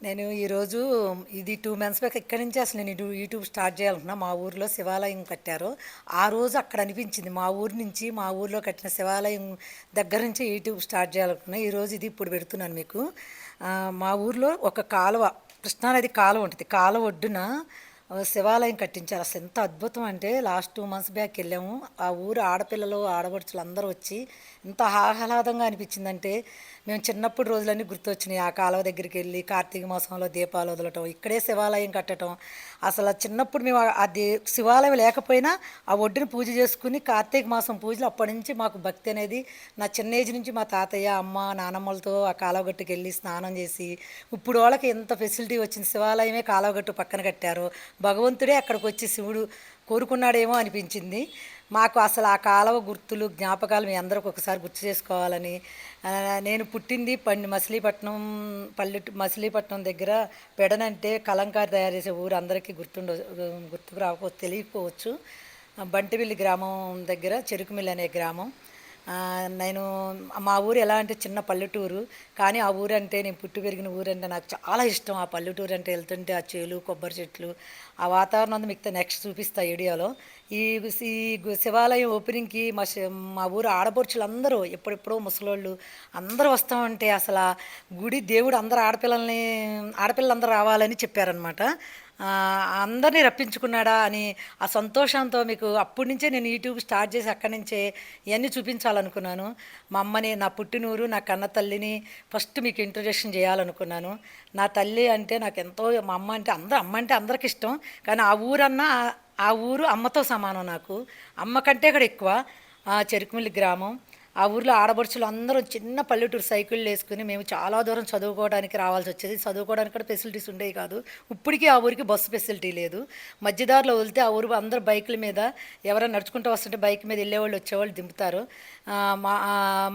నేను ఈరోజు ఇది 2 మంత్స్ బ్యాక్ ఇక్కడి నుంచి అసలు నేను యూట్యూబ్ స్టార్ట్ చేయాలనుకున్నా. మా ఊర్లో శివాలయం కట్టారు. ఆ రోజు అక్కడ అనిపించింది మా ఊరు నుంచి మా ఊర్లో కట్టిన శివాలయం దగ్గర నుంచి యూట్యూబ్ స్టార్ట్ చేయాలనుకున్నా. ఈరోజు ఇది ఇప్పుడు పెడుతున్నాను మీకు. మా ఊర్లో ఒక కాలువ, కృష్ణానది కాలువ ఉంటుంది. కాలువ ఒడ్డున శివాలయం కట్టించారు. అసలు ఎంత అద్భుతం అంటే లాస్ట్ 2 మంత్స్ బ్యాక్ వెళ్ళాము. ఆ ఊరు ఆడపిల్లలు ఆడపడుచులు అందరూ వచ్చి ఎంత ఆహ్లాదంగా అనిపించిందంటే మేము చిన్నప్పుడు రోజులన్నీ గుర్తొచ్చినాయి. ఆ కాలువ దగ్గరికి వెళ్ళి కార్తీక మాసంలో దీపాలు వదలటం, ఇక్కడే శివాలయం కట్టడం. అసలు ఆ చిన్నప్పుడు మేము అది శివాలయం లేకపోయినా ఆ ఒడ్డున పూజ చేసుకుని కార్తీక మాసం పూజలు అప్పటి నుంచి మాకు భక్తి అనేది నా చిన్న ఏజ్ నుంచి మా తాతయ్య అమ్మ నానమ్మలతో ఆ కాలువగట్టుకు వెళ్ళి స్నానం చేసి ఇప్పుడు వాళ్ళకి ఎంత ఫెసిలిటీ వచ్చింది. శివాలయమే కాలువగట్టు పక్కన కట్టారు. భగవంతుడే అక్కడికి వచ్చి శివుడు కోరుకున్నాడేమో అనిపించింది మాకు. అసలు ఆ కాలువ గుర్తులు జ్ఞాపకాలు మీ అందరికి ఒకసారి గుర్తు చేసుకోవాలని. నేను పుట్టింది మచిలీపట్నం, మచిలీపట్నం దగ్గర పెడనంటే కలంకారీ తయారు చేసే ఊరు అందరికీ గుర్తుకు రాకపోతే తెలియకపోవచ్చు. బంటివిల్లి గ్రామం దగ్గర చెరుకుమిల్లి అనే గ్రామం. నేను మా ఊరు ఎలా అంటే చిన్న పల్లెటూరు, కానీ ఆ ఊరు అంటే నేను పుట్టి పెరిగిన ఊరంటే నాకు చాలా ఇష్టం. ఆ పల్లెటూరు అంటే వెళ్తుంటే ఆ చేలు కొబ్బరి చెట్లు ఆ వాతావరణం అంతా మీకు నెక్స్ట్ చూపిస్తా వీడియోలో. ఈ ఈ శివాలయం ఓపెనింగ్కి మా ఊరు ఆడపడుచులు అందరూ ఎప్పుడెప్పుడో ముసలోళ్ళు అందరూ వస్తామంటే అసలు ఆ గుడి దేవుడు అందరు ఆడపిల్లలందరూ రావాలని చెప్పారనమాట. అందరినీ రప్పించుకున్నాడా అని ఆ సంతోషంతో మీకు అప్పటి నుంచే నేను యూట్యూబ్ స్టార్ట్ చేసి అక్కడి నుంచే ఇవన్నీ చూపించాలనుకున్నాను. మా అమ్మని, నా పుట్టినూరు, నా కన్న తల్లిని ఫస్ట్ మీకు ఇంట్రొడక్షన్ చేయాలనుకున్నాను. నా తల్లి అంటే నాకు ఎంతో, మా అమ్మ అంటే అమ్మ అంటే అందరికి ఇష్టం, కానీ ఆ ఊరన్నా ఆ ఊరు అమ్మతో సమానం నాకు. అమ్మ కంటే కూడా ఎక్కువ. చెరుకుమిల్లి గ్రామం. ఆ ఊర్లో ఆడపడుచులు అందరూ చిన్న పల్లెటూరు సైకిళ్ళు వేసుకుని మేము చాలా దూరం చదువుకోవడానికి రావాల్సి వచ్చేది. చదువుకోవడానికి కూడా ఫెసిలిటీస్ ఉండేవి కాదు. ఇప్పటికీ ఆ ఊరికి బస్సు ఫెసిలిటీ లేదు. మధ్యదారిలో వెళ్తే ఆ ఊరు అందరూ బైకుల మీద, ఎవరైనా నడుచుకుంటూ వస్తుంటే బైక్ మీద వెళ్ళేవాళ్ళు వచ్చేవాళ్ళు దింపుతారు.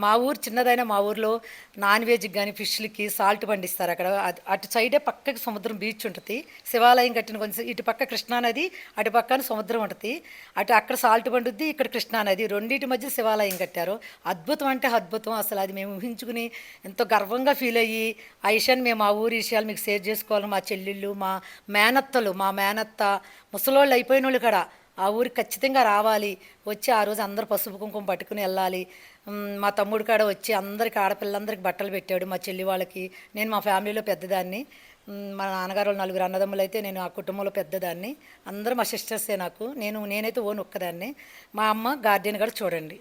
మా ఊరు చిన్నదైనా మా ఊర్లో నాన్ వెజ్కి కానీ ఫిష్లకి సాల్ట్ పండిస్తారు. అక్కడ అటు సైడే పక్కకి సముద్రం బీచ్ ఉంటుంది. శివాలయం కట్టిన కొంచెం ఇటు పక్క కృష్ణానది, అటు పక్కన సముద్రం ఉంటుంది. అక్కడ సాల్ట్ పండుద్ది, ఇక్కడ కృష్ణానది, రెండింటి మధ్య శివాలయం కట్టారు. అద్భుతం అంటే అద్భుతం. అసలు అది మేము ఊహించుకుని ఎంతో గర్వంగా ఫీల్ అయ్యి ఆ విషయాన్ని మేము ఆ ఊరి విషయాలు మీకు షేర్ చేసుకోవాలి. మా చెల్లెళ్ళు, మా మేనత్త ముసలోళ్ళు అయిపోయిన వాళ్ళు కూడా ఆ ఊరికి ఖచ్చితంగా రావాలి. వచ్చి ఆ రోజు అందరూ పసుపు కుంకుమ పట్టుకుని వెళ్ళాలి. మా తమ్ముడు కాడ వచ్చి అందరికి ఆడపిల్లలందరికీ బట్టలు పెట్టాడు. మా చెల్లి వాళ్ళకి. నేను మా ఫ్యామిలీలో పెద్దదాన్ని. మా నాన్నగారు వాళ్ళు 4 అన్నదమ్ములు అయితే నేను ఆ కుటుంబంలో పెద్దదాన్ని. అందరూ మా సిస్టర్సే నాకు. నేనైతే ఓన్ ఒక్కదాన్ని. మా అమ్మ గార్డెన్ కూడా చూడండి.